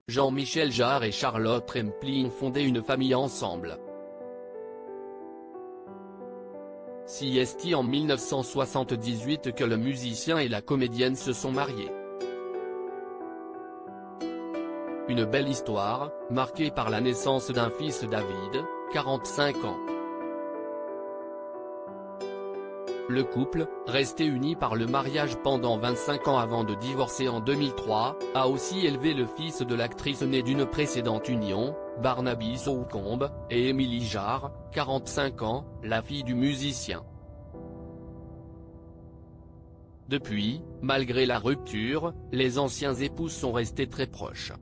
Jean-Michel Jarre et Charlotte Rampling ont fondé une famille ensemble. C'est en 1978 que le musicien et la comédienne se sont mariés. Une belle histoire, marquée par la naissance d'un fils David, 45 ans. Le couple, resté uni par le mariage pendant 25 ans avant de divorcer en 2003, a aussi élevé le fils de l'actrice née d'une précédente union, Barnaby Saucombe, et Émilie Jarre, 45 ans, la fille du musicien. Depuis, malgré la rupture, les anciens époux sont restés très proches.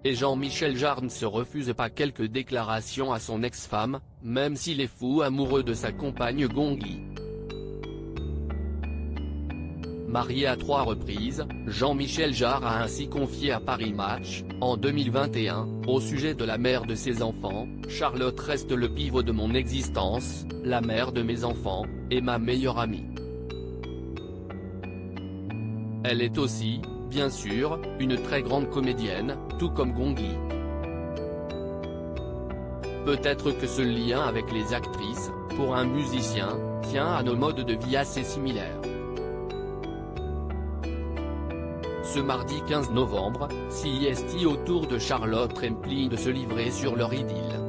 Et Jean-Michel Jarre ne se refuse pas quelques déclarations à son ex-femme, même s'il est fou amoureux de sa compagne Gongli. Marié à 3 reprises, Jean-Michel Jarre a ainsi confié à Paris Match, en 2021, au sujet de la mère de ses enfants: « Charlotte reste le pivot de mon existence, la mère de mes enfants, et ma meilleure amie. Elle est aussi, bien sûr, une très grande comédienne, tout comme Gongli. Peut-être que ce lien avec les actrices, pour un musicien, tient à nos modes de vie assez similaires. » Ce mardi 15 novembre, c'est au tour de Charlotte Rampling de se livrer sur leur idylle.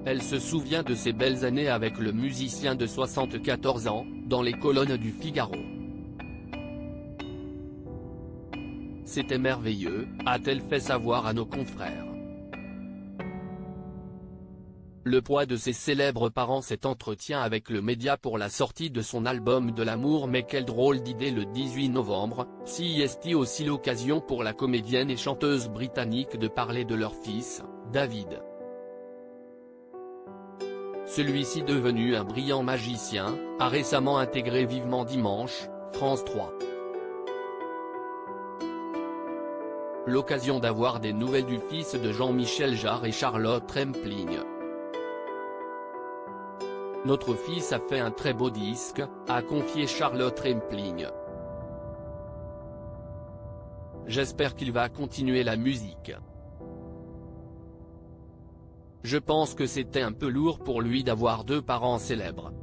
Elle se souvient de ses belles années avec le musicien de 74 ans, dans les colonnes du Figaro. « C'était merveilleux », a-t-elle fait savoir à nos confrères. Le poids de ses célèbres parents. Cet entretien avec le média pour la sortie de son album de l'amour. Mais quelle drôle d'idée. Le 18 novembre, c'est aussi l'occasion pour la comédienne et chanteuse britannique de parler de leur fils, David. Celui-ci, devenu un brillant magicien, a récemment intégré Vivement Dimanche, France 3. L'occasion d'avoir des nouvelles du fils de Jean-Michel Jarre et Charlotte Rampling. « Notre fils a fait un très beau disque », a confié Charlotte Rampling. « J'espère qu'il va continuer la musique. Je pense que c'était un peu lourd pour lui d'avoir 2 parents célèbres.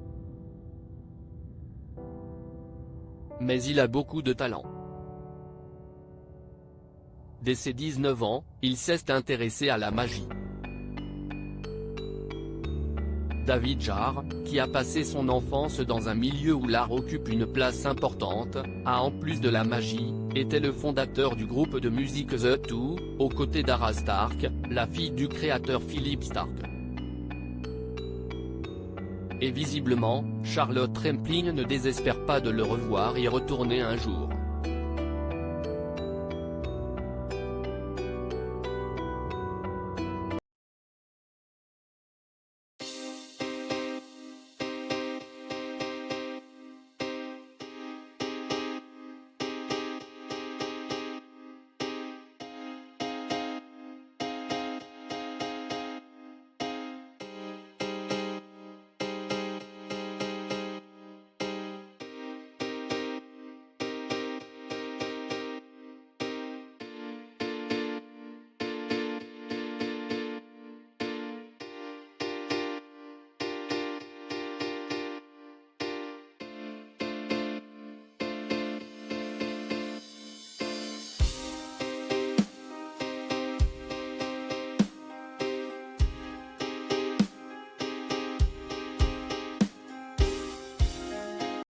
Mais il a beaucoup de talent. » Dès ses 19 ans, il s'est intéressé à la magie. David Jarre, qui a passé son enfance dans un milieu où l'art occupe une place importante, a en plus de la magie, été le fondateur du groupe de musique The Two, aux côtés d'Ara Stark, la fille du créateur Philippe Stark. Et visiblement, Charlotte Rampling ne désespère pas de le revoir y retourner un jour.